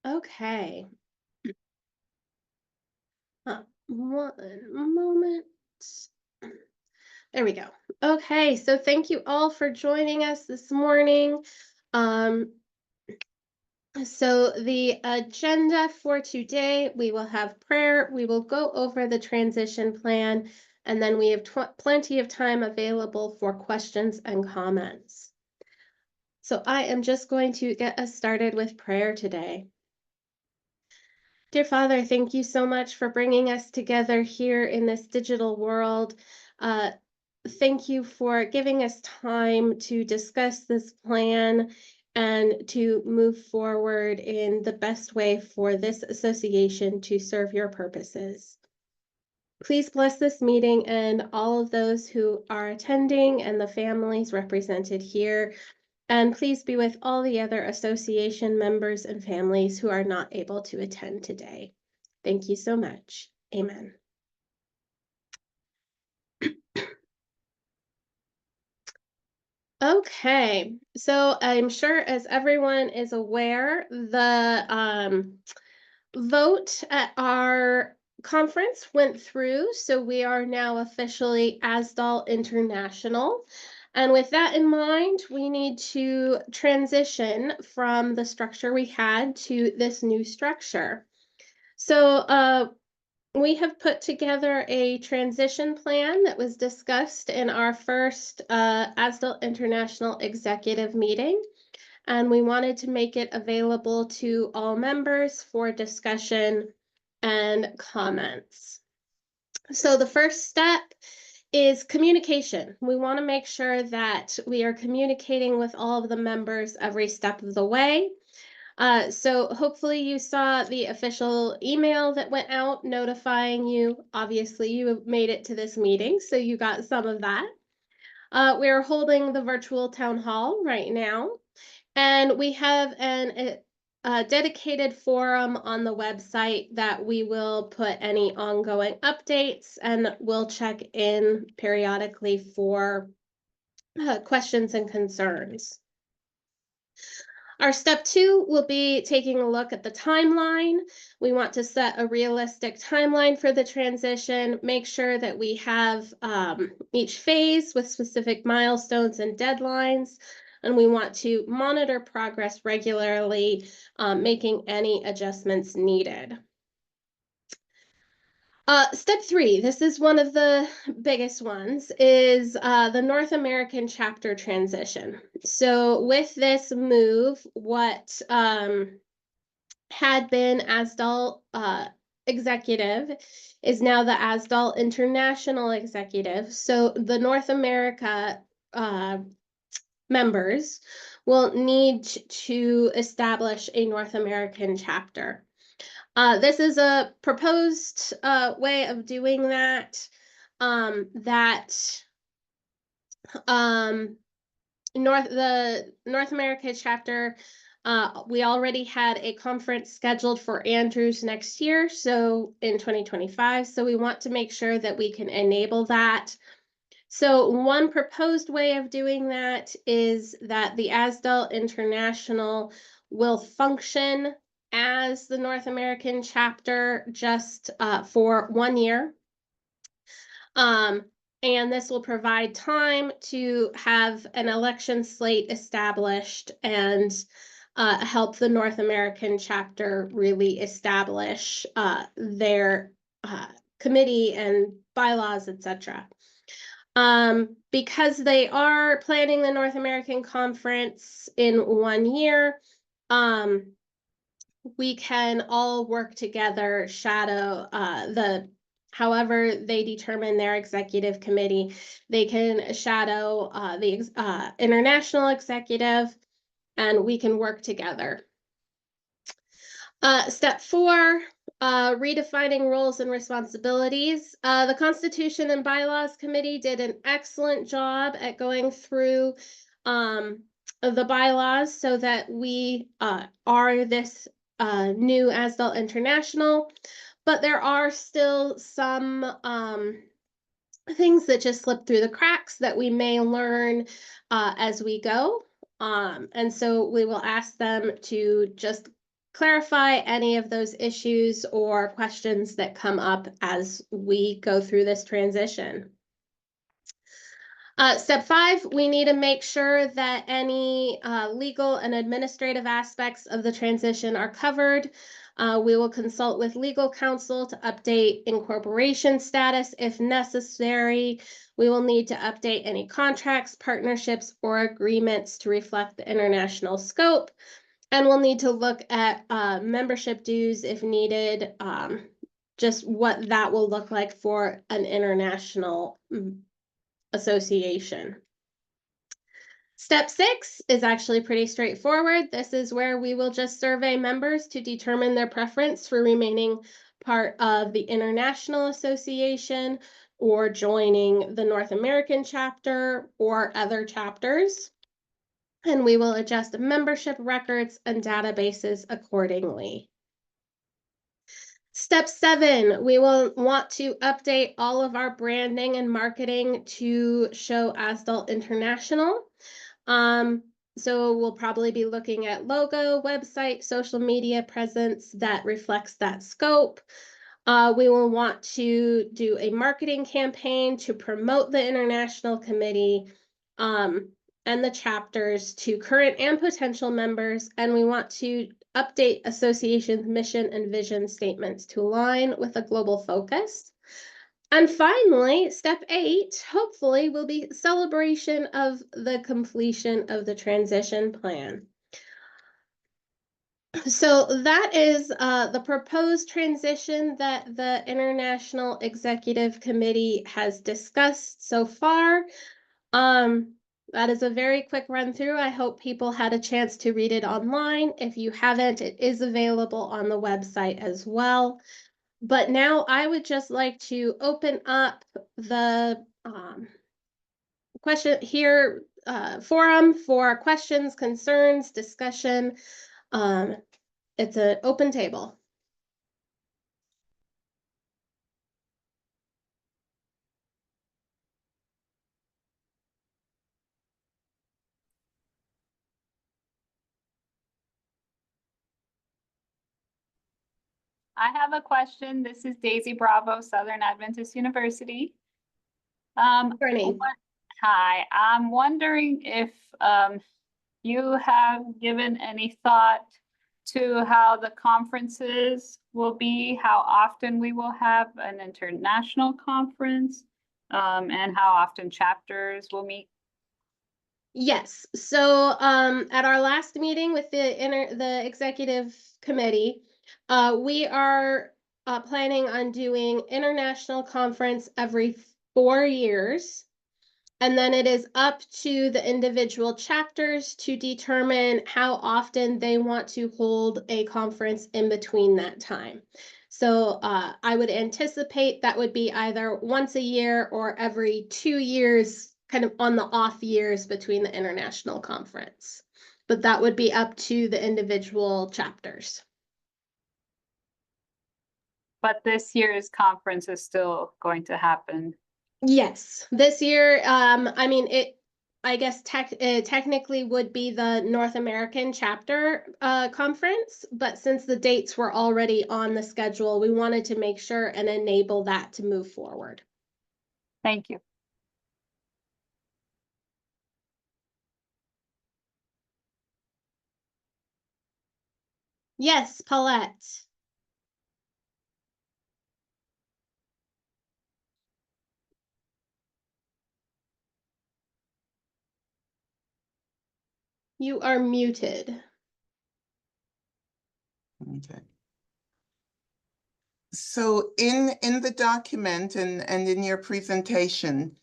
Okay. One moment. There we go. Okay, so thank you all for joining us this morning. Um, so the agenda for today, we will have prayer, we will go over the transition plan, and then we have plenty of time available for questions and comments. So I am just going to get us started with prayer today. Dear Father, thank you so much for bringing us together here in this digital world. Uh, Thank you for giving us time to discuss this plan and to move forward in the best way for this association to serve your purposes. Please bless this meeting and all of those who are attending and the families represented here. And please be with all the other association members and families who are not able to attend today. Thank you so much. Amen. Okay, so I'm sure as everyone is aware, the vote at our conference went through, so we are now officially ASDAL International. And with that in mind, we need to transition from the structure we had to this new structure. So we have put together a transition plan that was discussed in our first ASDAL International Executive meeting, and we wanted to make it available to all members for discussion and comments. So the first step is communication. We want to make sure that we are communicating with all of the members every step of the way. So hopefully you saw the official email that went out notifying you. Obviously, you have made it to this meeting, so you got some of that. We're holding the virtual town hall right now, and we have a dedicated forum on the website that we will put any ongoing updates, and we'll check in periodically for questions and concerns. Our step 2 will be taking a look at the timeline. We want to set a realistic timeline for the transition, make sure that we have each phase with specific milestones and deadlines, and we want to monitor progress regularly, making any adjustments needed. Step 3, this is one of the biggest ones, is the North American chapter transition. So with this move, what had been ASDAL executive is now the ASDAL International executive. So the North America members will need to establish a North American chapter. This is a proposed way of doing that. The North America chapter, we already had a conference scheduled for Andrews next year, so in 2025. So we want to make sure that we can enable that. So one proposed way of doing that is that the ASDAL International will function as the North American chapter just for 1 year. And this will provide time to have an election slate established and help the North American chapter really establish their committee and bylaws, etc. Because they are planning the North American Conference in 1 year, we can all work together, shadow however they determine their executive committee. They can shadow the international executive, and we can work together. Step 4, redefining roles and responsibilities. The Constitution and Bylaws Committee did an excellent job at going through the bylaws so that we are this new ASDAL International, but there are still some things that just slip through the cracks that we may learn as we go. And so we will ask them to just clarify any of those issues or questions that come up as we go through this transition. Step 5, we need to make sure that any legal and administrative aspects of the transition are covered. We will consult with legal counsel to update incorporation status if necessary. We will need to update any contracts, partnerships, or agreements to reflect the international scope. And we'll need to look at membership dues if needed, just what that will look like for an international association. Step 6 is actually pretty straightforward. This is where we will just survey members to determine their preference for remaining part of the International Association or joining the North American chapter or other chapters. And we will adjust membership records and databases accordingly. Step 7, we will want to update all of our branding and marketing to show ASDAL International. So we'll probably be looking at logo, website, social media presence that reflects that scope. We will want to do a marketing campaign to promote the International Committee and the chapters to current and potential members, and we want to update association's mission and vision statements to align with a global focus. And finally, step 8, hopefully, will be celebration of the completion of the transition plan. So that is the proposed transition that the International Executive Committee has discussed so far. That is a very quick run through. I hope people had a chance to read it online. If you haven't, it is available on the website as well. But now I would just like to open up the question here forum for questions, concerns, discussion. It's an open table. I have a question. This is Daisy Bravo, Southern Adventist University. Hi, I'm wondering if you have given any thought to how the conferences will be, how often we will have an international conference, and how often chapters will meet. Yes. So at our last meeting with the executive committee, we are planning on doing international conference every 4 years. And then it is up to the individual chapters to determine how often they want to hold a conference in between that time. So I would anticipate that would be either once a year or every 2 years, kind of on the off years between the international conference. But that would be up to the individual chapters. But this year's conference is still going to happen. Yes, this year, I mean, I guess technically would be the North American chapter conference, but since the dates were already on the schedule, we wanted to make sure and enable that to move forward. Thank you. Yes, Paulette. You are muted. Okay. So in the document and in your presentation,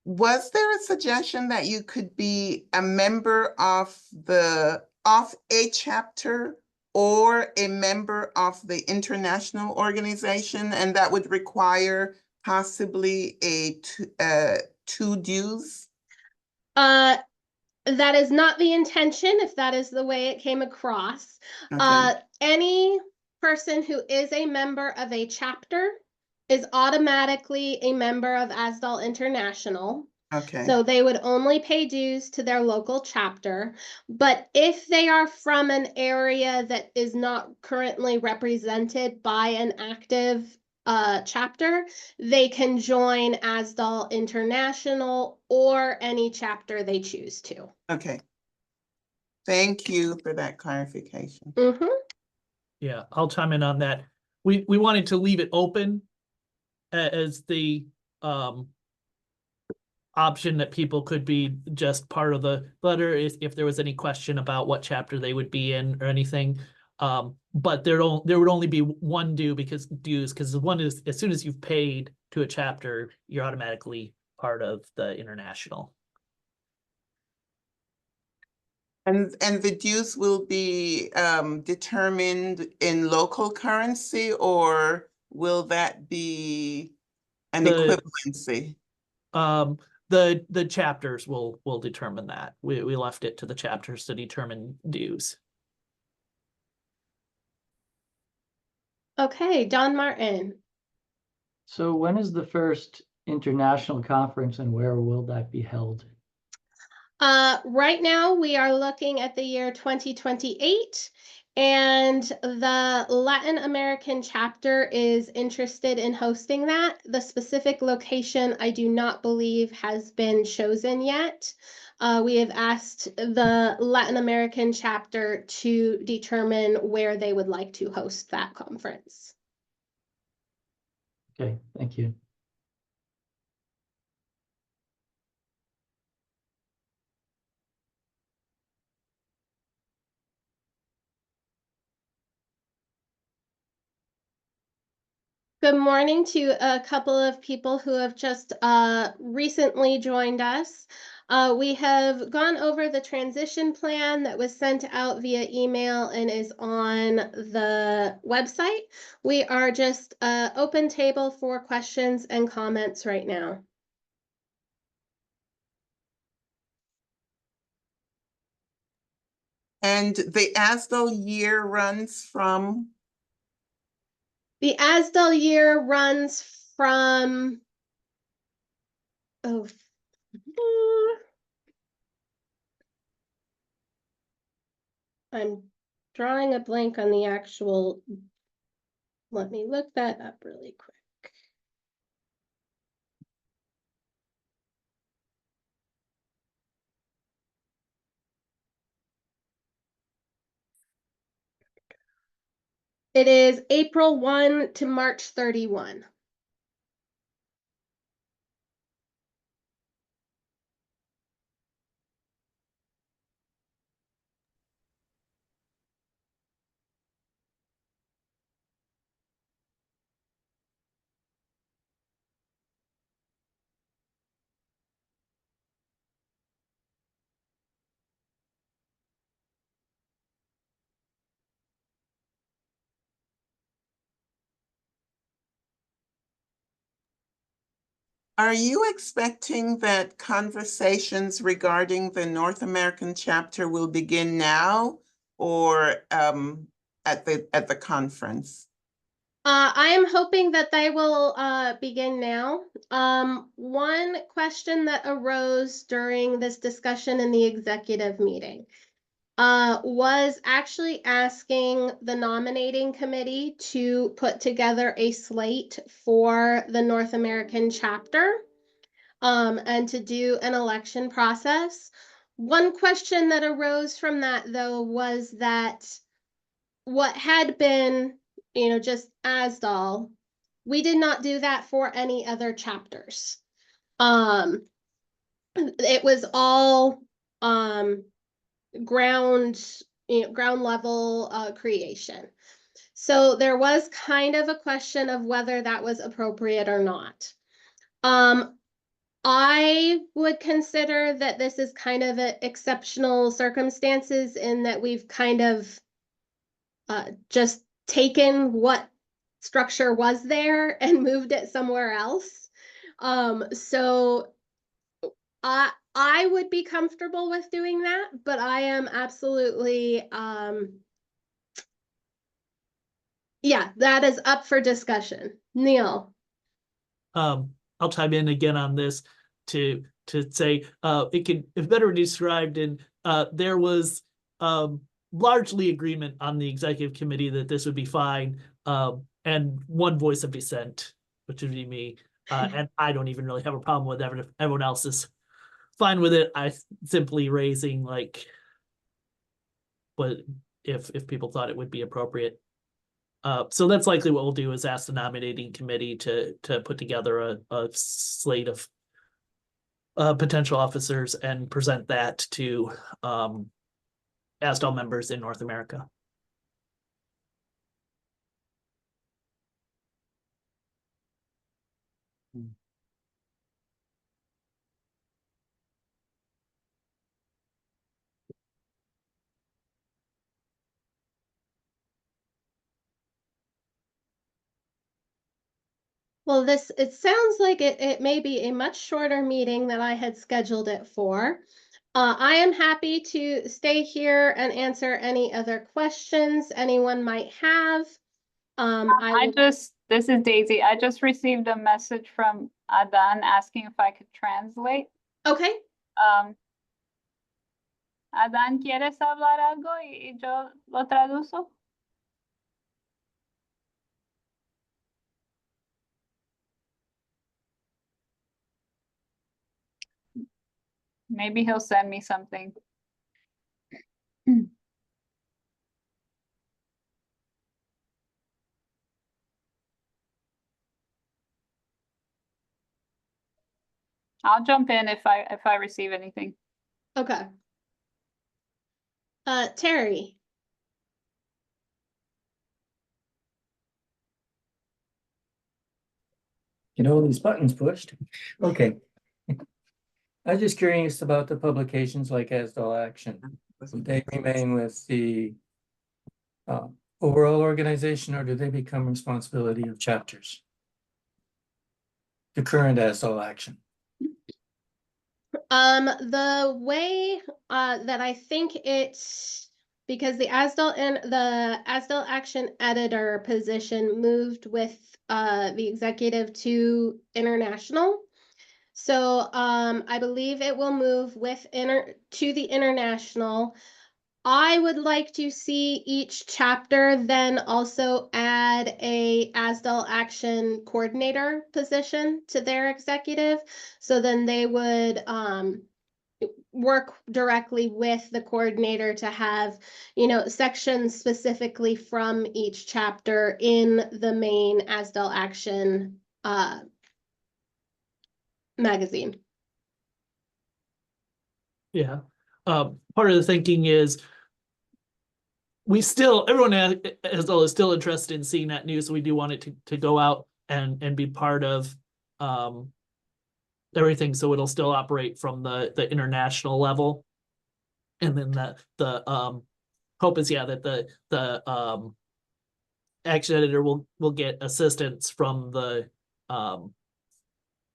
was there a suggestion that you could be a member of a chapter or a member of the international organization, and that would require possibly two dues? That is not the intention, if that is the way it came across. Okay. Any person who is a member of a chapter is automatically a member of ASDAL International. Okay, So they would only pay dues to their local chapter. But if they are from an area that is not currently represented by an active chapter, they can join ASDAL International or any chapter they choose to. okay. Thank you for that clarification. Mhm. Yeah, I'll chime in on that. We wanted to leave it open as the option that people could be just part of the letter if there was any question about what chapter they would be in or anything. But there would only be one dues because one is as soon as you've paid to a chapter, you're automatically part of the international. And the dues will be determined in local currency, or will that be an The- equivalency? The chapters will determine that. We left it to the chapters to determine dues. Okay, Don Martin. So when is the first international conference and where will that be held? Right now we are looking at the year 2028, and the Latin American chapter is interested in hosting that. The specific location I do not believe has been chosen yet. We have asked the Latin American chapter to determine where they would like to host that conference. Okay, thank you. Good morning to a couple of people who have just recently joined us. We have gone over the transition plan that was sent out via email and is on the website. We are just open table for questions and comments right now. And the ASDO year runs from? The ASDAL year runs from, oh, I'm drawing a blank on the actual, let me look that up really quick. It is April 1 to March 31. Are Are you expecting that conversations regarding the North American chapter will begin now or at the conference? I am hoping that they will begin now. One question that arose during this discussion in the executive meeting was actually asking the nominating committee to put together a slate for the North American chapter and to do an election process. One question that arose from that, though, was that what had been, just ASDAL, we did not do that for any other chapters. It was all ground level creation. So there was kind of a question of whether that was appropriate or not. I would consider that this is kind of exceptional circumstances in that we've kind of just taken what structure was there and moved it somewhere else. So I would be comfortable with doing that, but I am absolutely yeah, that is up for discussion. Neil. I'll chime in again on this to to say, it could, if better described in, there was, largely agreement on the executive committee that this would be fine, and one voice of dissent, which would be me. And I don't even really have a problem with it if everyone else is fine with it. I simply raising like, what if people thought it would be appropriate. So that's likely what we'll do, is ask the nominating committee to put together a slate of potential officers and present that to ASDAL members in North America. Well, it sounds like it may be a much shorter meeting than I had scheduled it for. I am happy to stay here and answer any other questions anyone might have. This is Daisy. I just received a message from Adan asking if I could translate. Okay, Adan, ¿quieres hablar algo y yo lo traduzo? Maybe he'll send me something. I'll jump in if I receive anything. okay. Terry. Get all these buttons pushed. Okay. I'm just curious about the publications like ASDAL Action. Do they remain with the overall organization, or do they become responsibility of chapters? The current ASDAL Action. The way that I think it's because the ASDAL Action Editor position moved with the executive to international. So I believe it will move with to the international. I would like to see each chapter then also add a ASDAL Action Coordinator position to their executive. So then they would work directly with the coordinator to have, sections specifically from each chapter in the main ASDAL Action magazine. Yeah. Part of the thinking is everyone as well is still interested in seeing that news. So we do want it to go out and be part of everything. So it'll still operate from the international level. And then the hope is, yeah, that the action editor will get assistance from the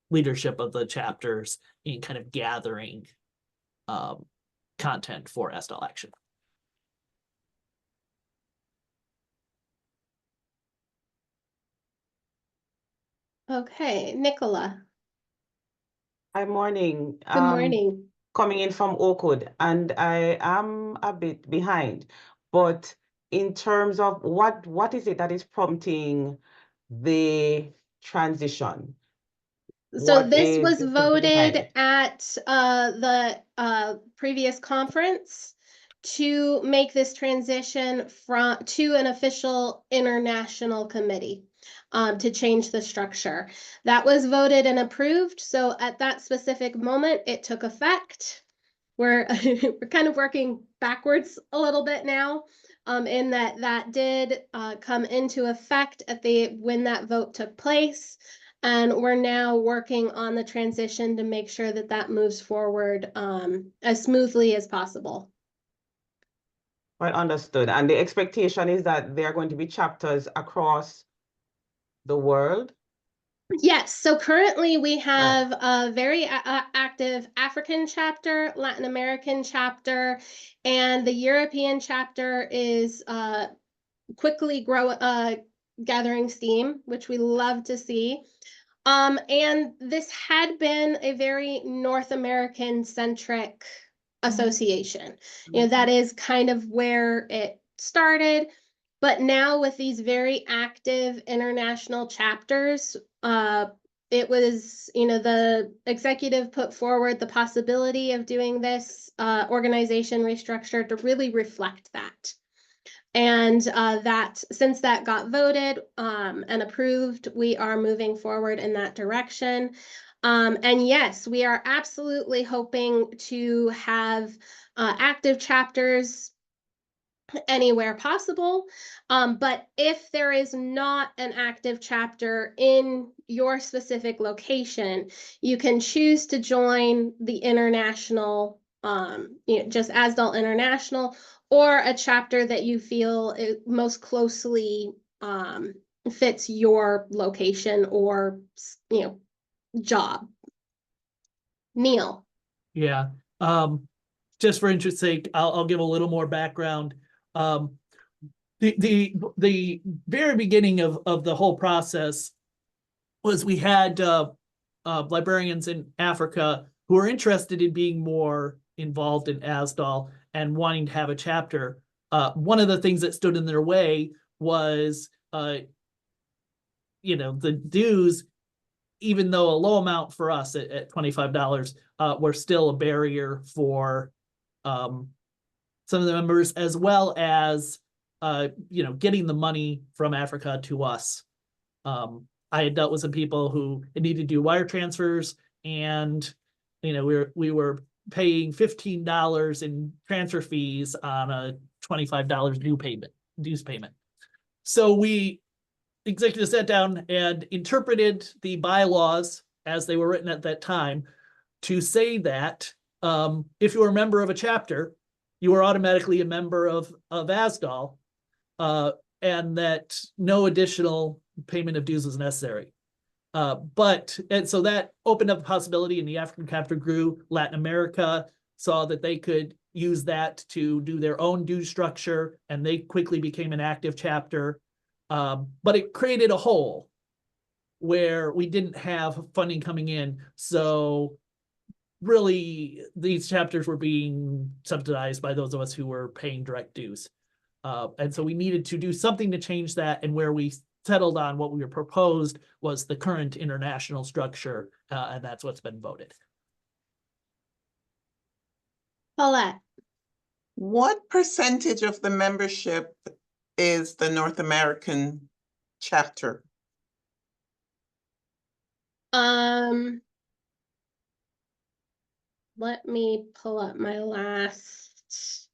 leadership of the chapters in kind of gathering content for ASDAL Action. Okay, Nicola. Hi, morning. Good morning. Coming in from Oakwood, and I am a bit behind. But in terms of what is it that is prompting the transition? So What this is was the thinking behind voted it? at the previous conference to make this transition to an official international committee to change the structure. That was voted and approved. So at that specific moment, it took effect. We're we're kind of working backwards a little bit now, in that did come into effect when that vote took place. And we're now working on the transition to make sure that moves forward as smoothly as possible. Well, understood. And the expectation is that there are going to be chapters across the world? Yes, so currently we have a very active African chapter, Latin American chapter, and the European chapter is quickly gathering steam, which we love to see. And this had been a very North American centric association. You know, that is kind of where it started. But now with these very active international chapters, it was, you know, the executive put forward the possibility of doing this organization restructure to really reflect that. And that since that got voted and approved, we are moving forward in that direction. And yes, we are absolutely hoping to have active chapters anywhere possible. But if there is not an active chapter in your specific location, you can choose to join the international, you know, just ASDAL International, or a chapter that you feel most closely fits your location or, you know, job. Neil. Yeah. Just for interest's sake, I'll give a little more background. The very beginning of the whole process was we had librarians in Africa who were interested in being more involved in ASDAL and wanting to have a chapter. One of the things that stood in their way was, you know, the dues, even though a low amount for us at $25, were still a barrier for some of the members, as well as you know, getting the money from Africa to us. I had dealt with some people who needed to do wire transfers, and you know, we were paying $15 in transfer fees on a $25 dues payment. So we executive sat down and interpreted the bylaws as they were written at that time to say that if you were a member of a chapter, you were automatically a member of ASDAL, and that no additional payment of dues was necessary. And so that opened up the possibility, and the African chapter grew. Latin America saw that they could use that to do their own dues structure, and they quickly became an active chapter. But it created a hole where we didn't have funding coming in. So really, these chapters were being subsidized by those of us who were paying direct dues. And so we needed to do something to change that. And where we settled on what we were proposed was the current international structure. And that's what's been voted. Paulette. What percentage of the membership is the North American chapter? Let me pull up my last.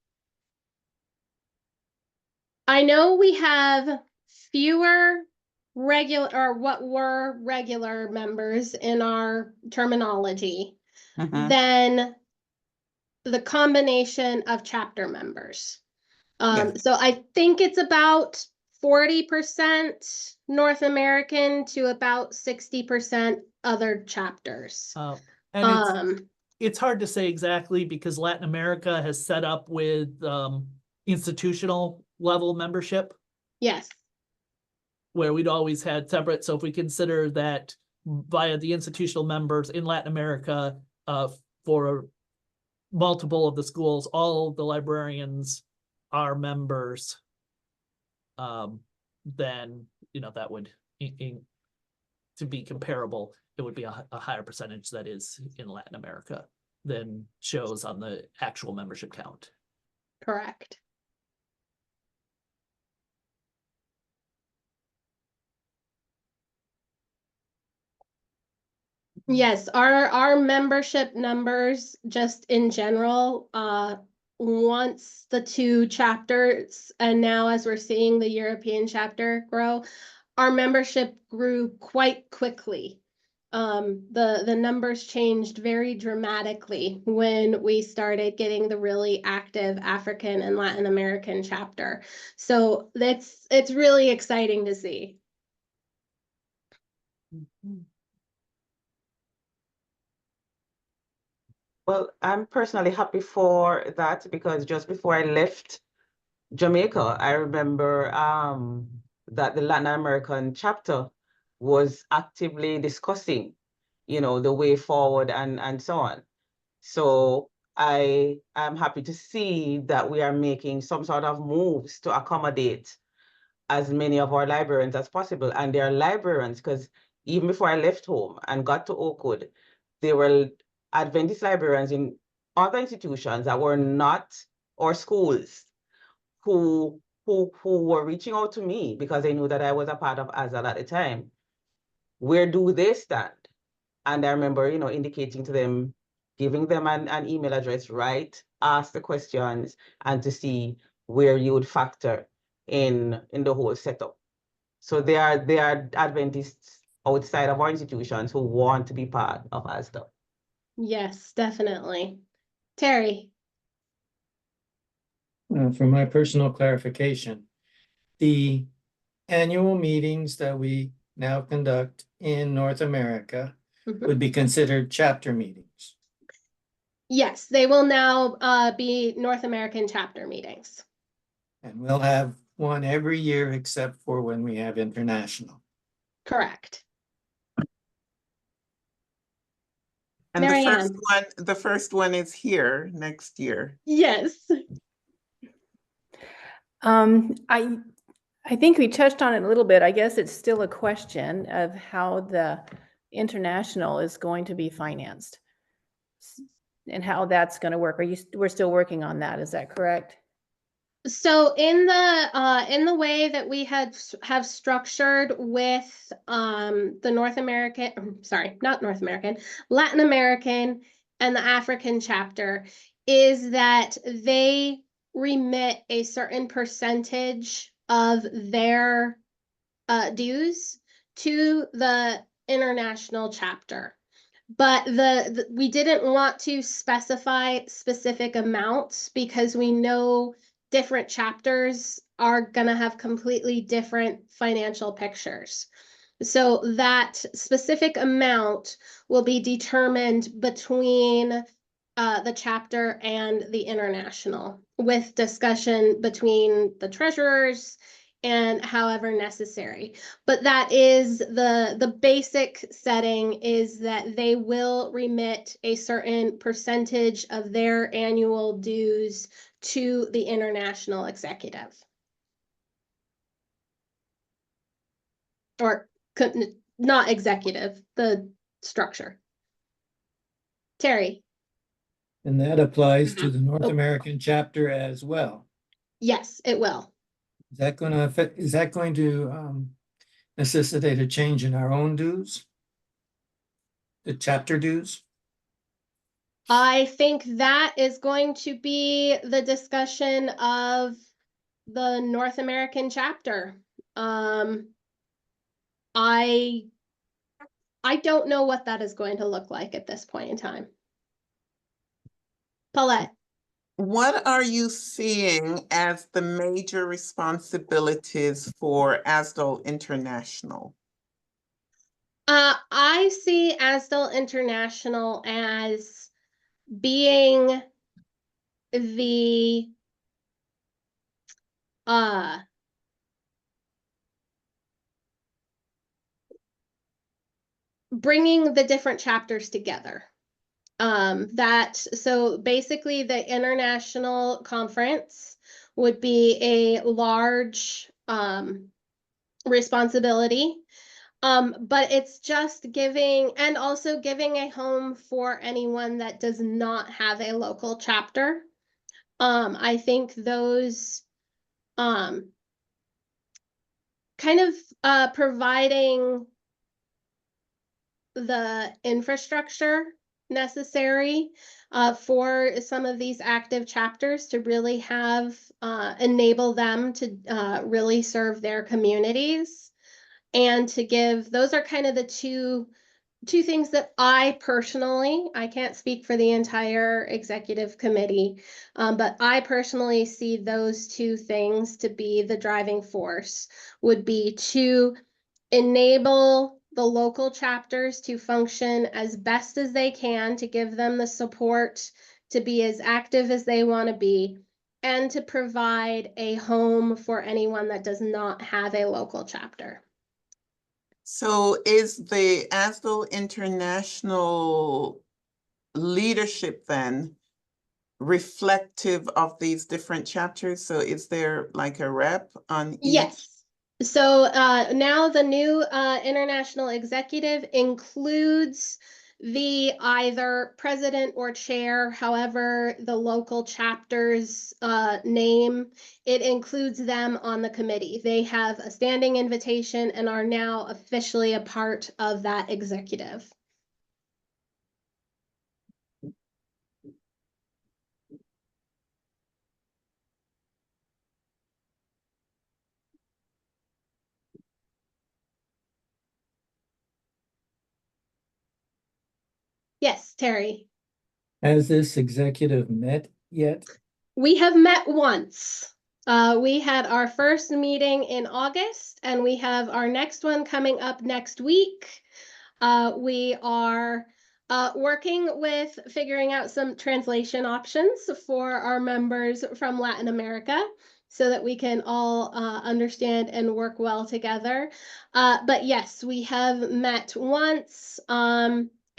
I know we have fewer regular, or what were regular members in our terminology than the combination of chapter members. Yes. So I think it's about 40% North American to about 60% other chapters. And it's hard to say exactly because Latin America has set up with institutional level membership. Yes. Where we'd always had separate. So if we consider that via the institutional members in Latin America, for multiple of the schools, all the librarians are members, then, you know, that would, to be comparable, it would be a higher percentage that is in Latin America than shows on the actual membership count. Correct. Yes, our membership numbers just in general, once the two chapters, and now as we're seeing the European chapter grow, our membership grew quite quickly. The numbers changed very dramatically when we started getting the really active African and Latin American chapter. So it's really exciting to see. Well, I'm personally happy for that because just before I left Jamaica, I remember that the Latin American chapter was actively discussing, you know, the way forward and so on. So I am happy to see that we are making some sort of moves to accommodate as many of our librarians as possible. And there are librarians, because even before I left home and got to Oakwood, there were Adventist librarians in other institutions that were not, or schools, who were reaching out to me because they knew that I was a part of ASAL at the time. Where do they stand? And I remember, you know, indicating to them, giving them an email address, right? Ask the questions and to see where you would factor in the whole setup. So there are Adventists outside of our institutions who want to be part of ASDA. Yes, definitely. Terry. For my personal clarification, the annual meetings that we now conduct in North America Mhm. would be considered chapter meetings. Yes, they will now be North American chapter meetings. And we'll have one every year except for when we have international. Correct. And Marianne. the first one is here next year. Yes. I think we touched on it a little bit. I guess it's still a question of how the international is going to be financed and how that's going to work. We're still working on that. Is that correct? So in the way that we have structured with the North American, sorry, not North American, Latin American and the African chapter, is that they remit a certain percentage of their dues to the international chapter. But we didn't want to specify specific amounts because we know different chapters are going to have completely different financial pictures. So that specific amount will be determined between the chapter and the international, with discussion between the treasurers and however necessary. But that is the basic setting, is that they will remit a certain percentage of their annual dues to the international executive. Or not executive, the structure. Terry. And that applies to the North Oh. American chapter as well. Yes, it will. Is that going to affect, is that going to necessitate a change in our own dues? The chapter dues? I think that is going to be the discussion of the North American chapter. I don't know what that is going to look like at this point in time. Paulette. What are you seeing as the major responsibilities for ASDAL International? I see ASDAL International as being the bringing the different chapters together. So basically the international conference would be a large responsibility. But it's just giving, and also giving a home for anyone that does not have a local chapter. I think those kind of providing the infrastructure necessary for some of these active chapters to really have enable them to really serve their communities, and to give, those are kind of the two things that I can't speak for the entire executive committee, but I personally see those two things to be the driving force, would be to enable the local chapters to function as best as they can, to give them the support to be as active as they want to be, and to provide a home for anyone that does not have a local chapter. So is the ASDL International leadership then reflective of these different chapters? So is there like a rep on each? Yes. So now the new international executive includes the either president or chair, however the local chapter's name. It includes them on the committee. They have a standing invitation and are now officially a part of that executive. Yes, Terry. Has this executive met yet? We have met once. We had our first meeting in August, and we have our next one coming up next week. We are working with figuring out some translation options for our members from Latin America so that we can all understand and work well together. But yes, we have met once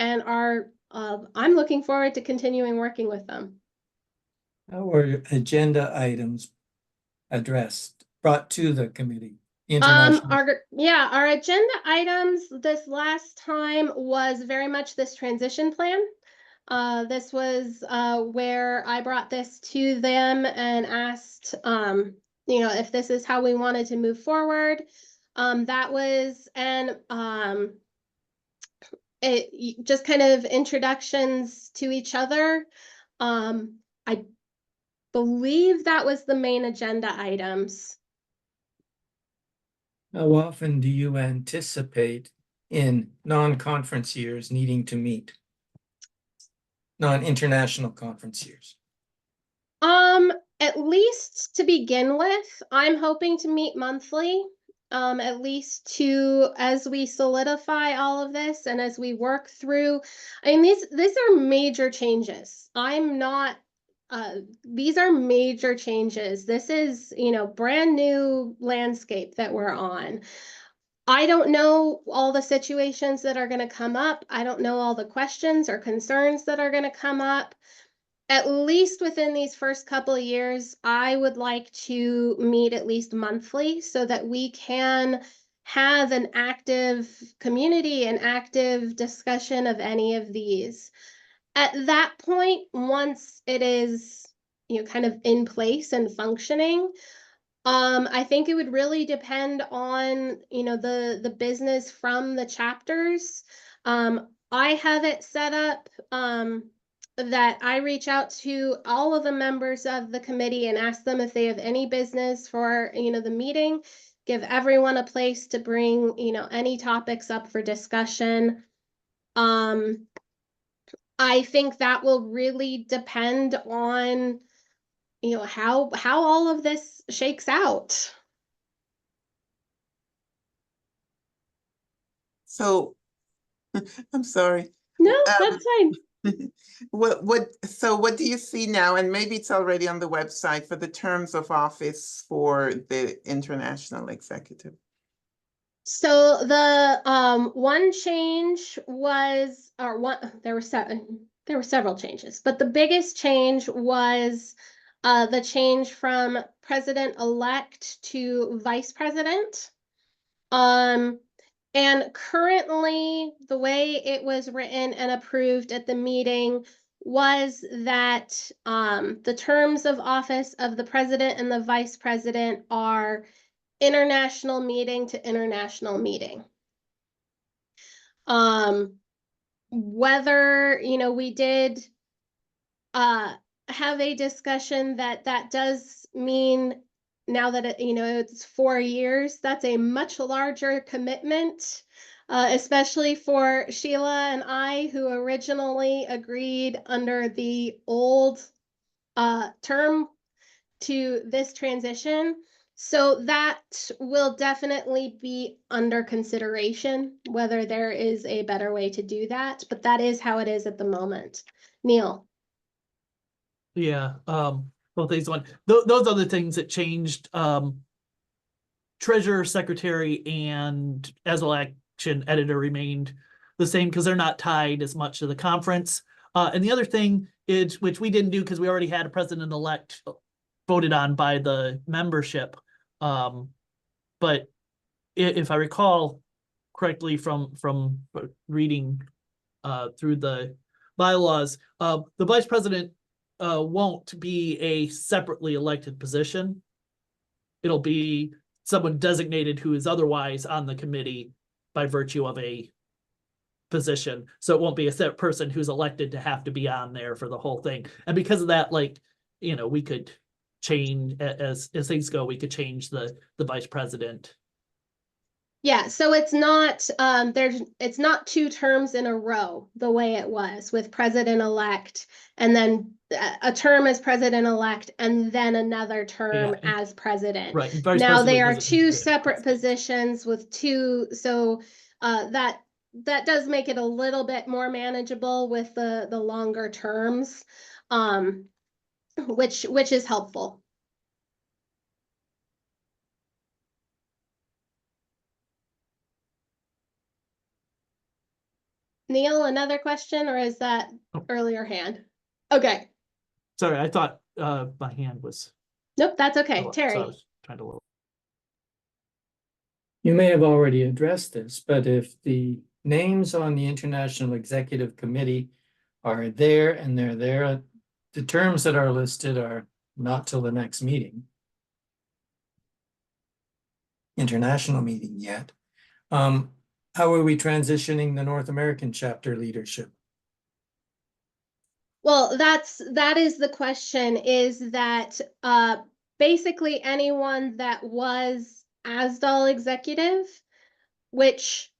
and I'm looking forward to continuing working with them. How were agenda items addressed, brought to the committee? International. Our agenda items this last time was very much this transition plan. This was where I brought this to them and asked, if this is how we wanted to move forward. That was it just kind of introductions to each other. I believe that was the main agenda items. How often do you anticipate in non-conference years needing to meet? Non-international conference years? At least to begin with, I'm hoping to meet monthly. At least as we solidify all of this and as we work through. I mean, these are major changes. These are major changes. This is, brand new landscape that we're on. I don't know all the situations that are going to come up. I don't know all the questions or concerns that are going to come up. At least within these first couple of years, I would like to meet at least monthly so that we can have an active community, an active discussion of any of these. At that point, once it is, kind of in place and functioning, I think it would really depend on, the business from the chapters. I have it set up that I reach out to all of the members of the committee and ask them if they have any business for, the meeting, give everyone a place to bring, any topics up for discussion. I think that will really depend on, how all of this shakes out. So, I'm sorry. No, that's fine. So what do you see now? And maybe it's already on the website for the terms of office for the international executive. So the one change was, there were several changes, but the biggest change was the change from president-elect to vice president. And currently, the way it was written and approved at the meeting was that the terms of office of the president and the vice president are international meeting to international meeting. Whether, we did have a discussion that does mean now that it's 4 years, that's a much larger commitment, especially for Sheila and I, who originally agreed under the old term to this transition. So that will definitely be under consideration, whether there is a better way to do that, but that is how it is at the moment. Neil. Yeah, both these those are the things that changed. Treasurer, secretary, and as well election editor remained the same because they're not tied as much to the conference. And the other thing is, which we didn't do because we already had a president-elect voted on by the membership. But if I recall correctly from reading through the bylaws, the vice president won't be a separately elected position. It'll be someone designated who is otherwise on the committee by virtue of a position. So it won't be a set person who's elected to have to be on there for the whole thing. And because of that, like, you know, we could change as things go, we could change the vice president. Yeah, so it's not it's not 2 terms in a row the way it was with president-elect and then a term as president-elect and then another term Yeah. as president. Right. And vice Now they president are doesn't 2 get separate president. positions with 2, so that does make it a little bit more manageable with the longer terms, which is helpful. Neil, another question, or is that Oh. earlier hand? Okay. Sorry, I thought my hand was. Nope, that's okay. So I Terry. was trying to lower. You may have already addressed this, but if the names on the International Executive Committee are there and they're there, the terms that are listed are not till the next meeting. International meeting yet. How are we transitioning the North American chapter leadership? Well, that is the question, is that basically anyone that was ASDAL executive, which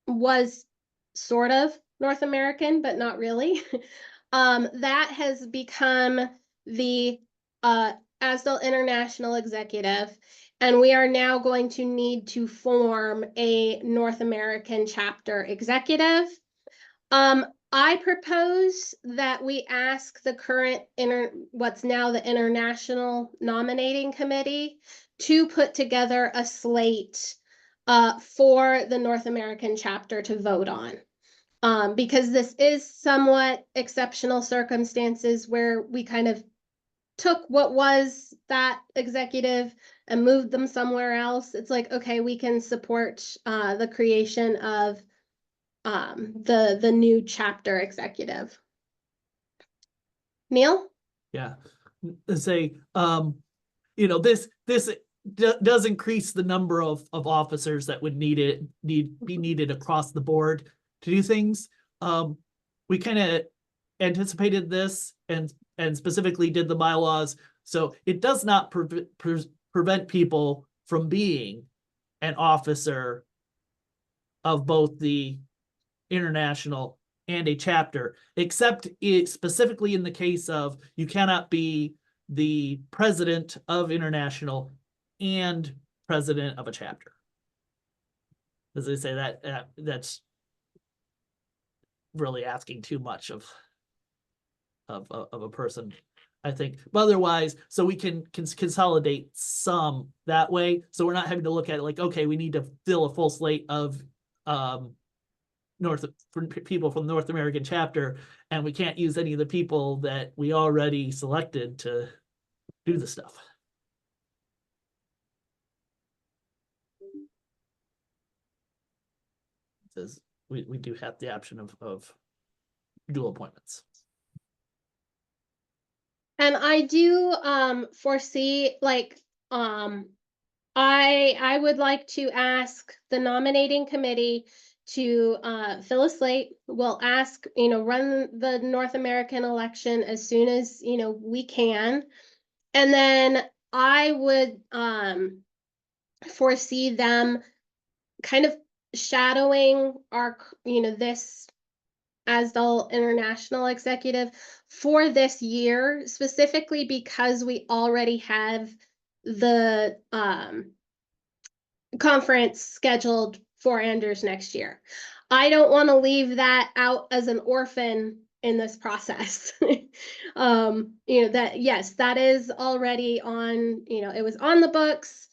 was sort of North American, but not really, that has become the ASDAL International Executive, and we are now going to need to form a North American chapter executive. I propose that we ask the current what's now the International Nominating Committee to put together a slate for the North American chapter to vote on. Because this is somewhat exceptional circumstances where we kind of took what was that executive and moved them somewhere else. It's like, okay, we can support the creation of the new chapter executive. Neil? Yeah. Say, you know, this does increase the number of officers that would be needed across the board to do things. We kind of anticipated this and specifically did the bylaws, so it does not prevent people from being an officer of both the international and a chapter, except it specifically in the case of you cannot be the president of international and president of a chapter. As they say, that's really asking too much of a person, I think. But otherwise, so we can consolidate some that way, so we're not having to look at it like, okay, we need to fill a full slate of people from the North American chapter, and we can't use any of the people that we already selected to do the stuff. Says we do have the option of dual appointments. And I do foresee, like, I would like to ask the nominating committee to fill a slate. We'll ask, run the North American election as soon as, we can. And then I would foresee them kind of shadowing our, this ASDAL International Executive for this year, specifically because we already have the conference scheduled for Anders next year. I don't want to leave that out as an orphan in this process. That, yes, that is already on, it was on the books.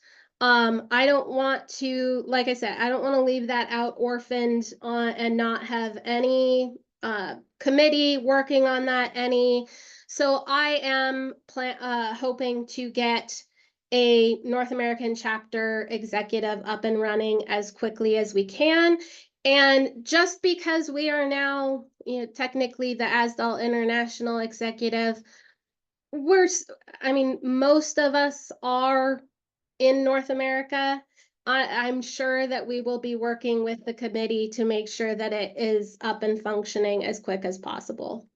I don't want to, like I said, I don't want to leave that out orphaned and not have any committee working on that so I am hoping to get a North American chapter executive up and running as quickly as we can. And just because we are now, technically the ASDAL International Executive, I mean, most of us are in North America. I'm sure that we will be working with the committee to make sure that it is up and functioning as quick as possible.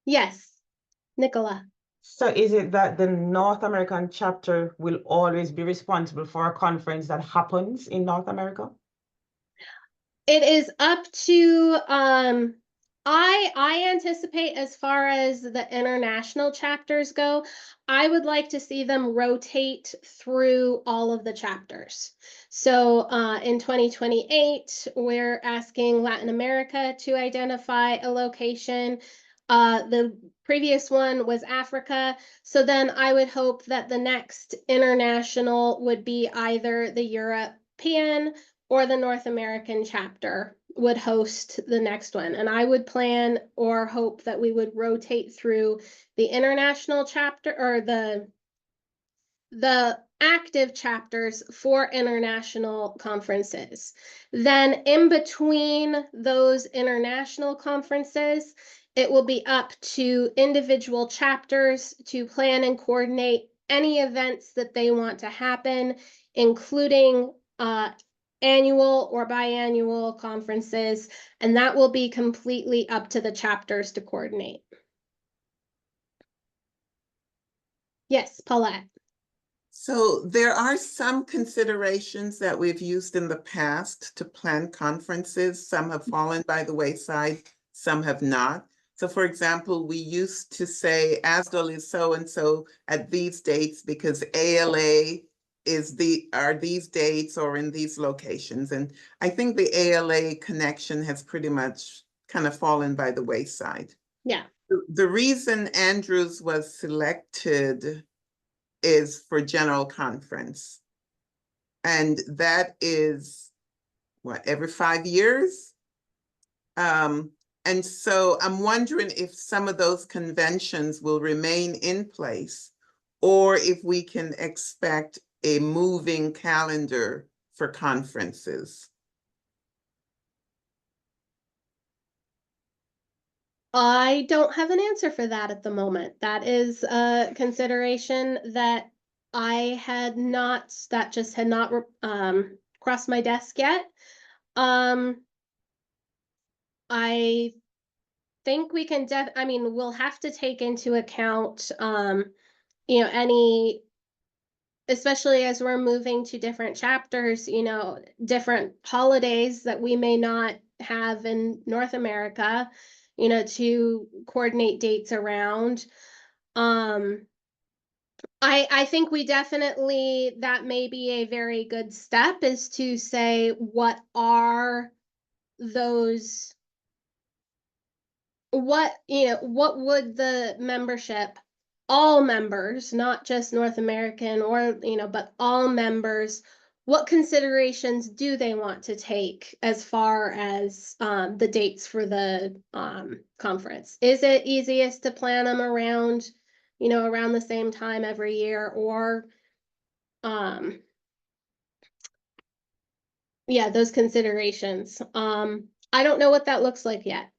Yes, Nicola. So is it that the North American chapter will always be responsible for a conference that happens in North America? It is up to I anticipate, as far as the international chapters go, I would like to see them rotate through all of the chapters. So in 2028, we're asking Latin America to identify a location. The previous one was Africa. So then I would hope that the next international would be either the European or the North American chapter would host the next one. And I would plan or hope that we would rotate through the international chapter or the active chapters for international conferences. Then in between those international conferences, it will be up to individual chapters to plan and coordinate any events that they want to happen, including annual or biannual conferences, and that will be completely up to the chapters to coordinate. Yes, Paulette. So there are some considerations that we've used in the past to plan conferences. Some have fallen by the wayside, some have not. So for example, we used to say ASDAL is so-and-so at these dates because ALA are these dates or in these locations. And I think the ALA connection has pretty much kind of fallen by the wayside. Yeah. The reason Andrews was selected is for general conference. And that is what, every 5 years? And so I'm wondering if some of those conventions will remain in place or if we can expect a moving calendar for conferences. I don't have an answer for that at the moment. That is a consideration that that just had not crossed my desk yet. I think we can I mean, we'll have to take into account any, especially as we're moving to different chapters, different holidays that we may not have in North America, to coordinate dates around. I think we definitely, that may be a very good step, is to say, what are those, what would the membership, all members, not just North American or, but all members, what considerations do they want to take as far as the dates for the conference? Is it easiest to plan them around, around the same time every year, or yeah, those considerations. I don't know what that looks like yet.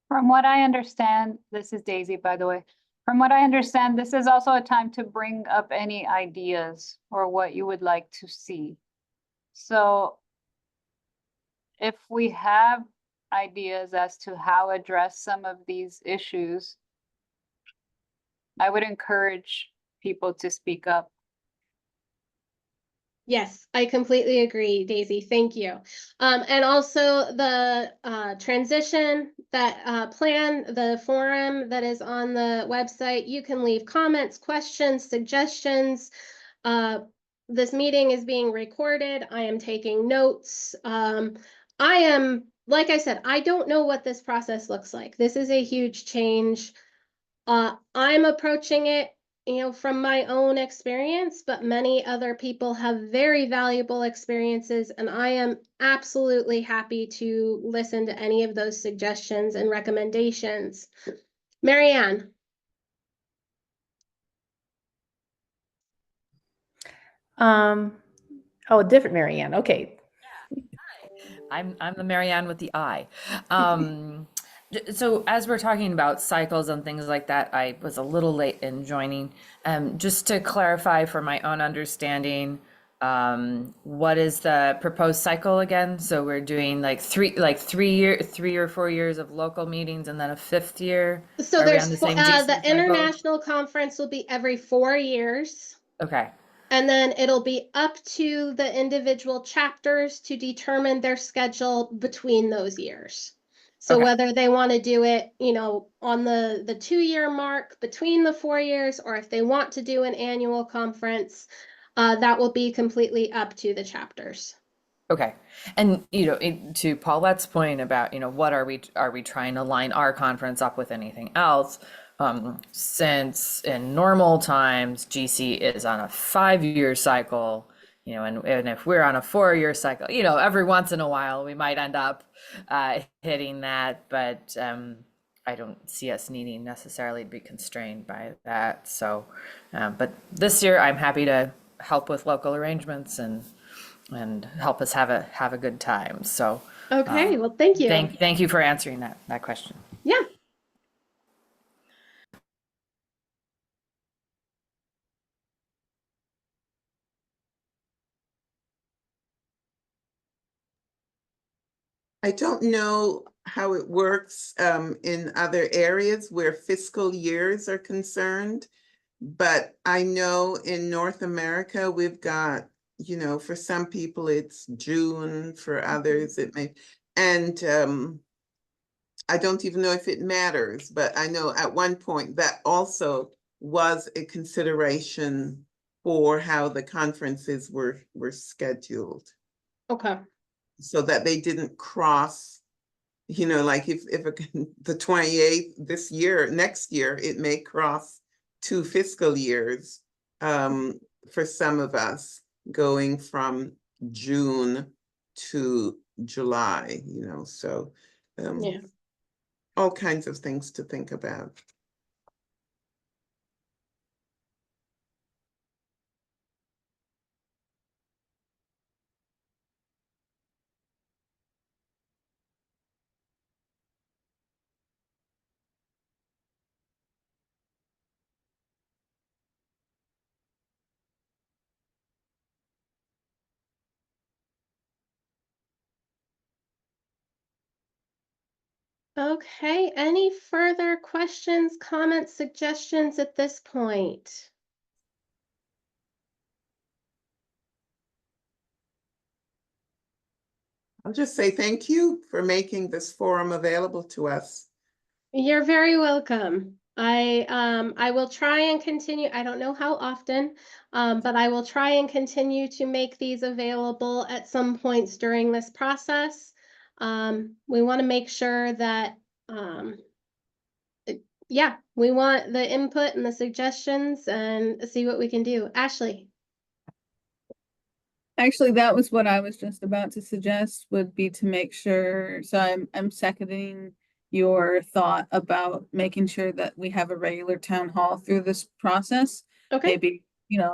From what I understand, this is Daisy, by the way. From what I understand, this is also a time to bring up any ideas or what you would like to see. So if we have ideas as to how address some of these issues, I would encourage people to speak up. Yes, I completely agree, Daisy. Thank you. And also the transition that plan, the forum that is on the website, you can leave comments, questions, suggestions. This meeting is being recorded. I am taking notes. I am, like I said, I don't know what this process looks like. This is a huge change. I'm approaching it, from my own experience, but many other people have very valuable experiences, and I am absolutely happy to listen to any of those suggestions and recommendations. Marianne. Oh, different Marianne. Okay. I'm the Marianne with the I. So as we're talking about cycles and things like that, I was a little late in joining. Just to clarify for my own understanding, what is the proposed cycle again? So we're doing like 3 or 4 years of local meetings and then a 5th year. So Are we there's on the same the GC cycle? international conference will be every 4 years. Okay. And then it'll be up to the individual chapters to determine their schedule between those years. So Okay. whether they want to do it, on the 2-year mark between the 4 years, or if they want to do an annual conference, that will be completely up to the chapters. Okay. And, to Paulette's point about, what are we trying to line our conference up with anything else? Since in normal times, GC is on a 5-year cycle, and if we're on a 4-year cycle, every once in a while we might end up hitting that, but I don't see us needing necessarily to be constrained by that. So, but this year I'm happy to help with local arrangements and help us have a good time. So Okay, well, thank you. thank you for answering that question. Yeah. I don't know how it works in other areas where fiscal years are concerned, but I know in North America, we've got, for some people it's June, for others it may, and I don't even know if it matters, but I know at one point that also was a consideration for how the conferences were scheduled, Okay. so that they didn't cross, like if the 28th next year, it may cross 2 fiscal years for some of us, going from June to July, so Yeah. all kinds of things to think about. Okay, any further questions, comments, suggestions at this point? I'll just say thank you for making this forum available to us. You're very welcome. I will try and continue. I don't know how often, but I will try and continue to make these available at some points during this process. We want to make sure that, yeah, we want the input and the suggestions and see what we can do. Ashley. Actually, that was what I was just about to suggest, would be to make sure, so I'm seconding your thought about making sure that we have a regular town hall through this process. Okay. Maybe,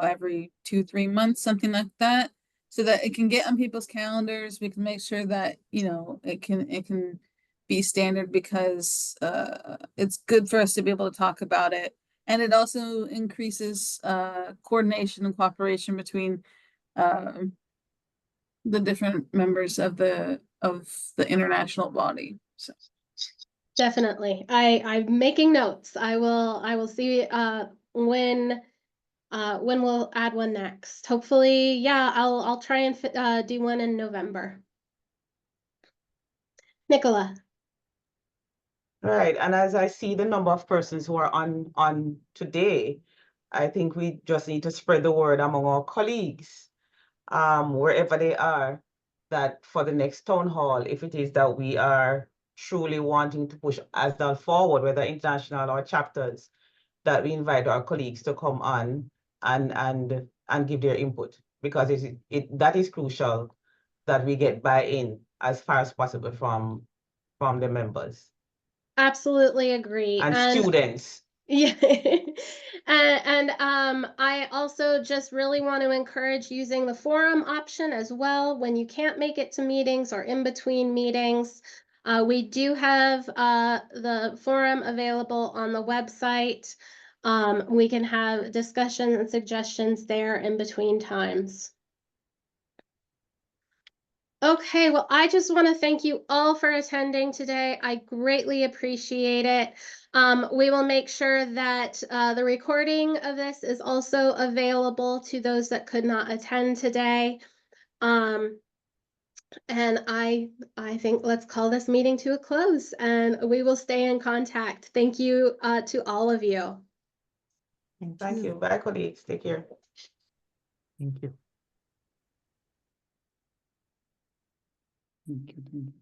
every 2-3 months, something like that, so that it can get on people's calendars. We can make sure that, it can be standard, because it's good for us to be able to talk about it. And it also increases coordination and cooperation between the different members of the international body. So Definitely. I'm making notes. I will see when when we'll add one next. Hopefully, yeah, I'll try and do one in November. Nicola. Right, and as I see the number of persons who are on today, I think we just need to spread the word among our colleagues, wherever they are, that for the next town hall, if it is that we are truly wanting to push ASDAL forward, whether international or chapters, that we invite our colleagues to come on and give their input, because that is crucial, that we get buy-in as far as possible from the members Absolutely agree. and students. Yeah. I also just really want to encourage using the forum option as well when you can't make it to meetings or in between meetings. We do have the forum available on the website. We can have discussion and suggestions there in between times. Okay, well, I just want to thank you all for attending today. I greatly appreciate it. We will make sure that the recording of this is also available to those that could not attend today. And I think let's call this meeting to a close, and we will stay in contact. Thank you to all of you. Thank you. Bye, colleagues. Take care. Thank you. Thank you.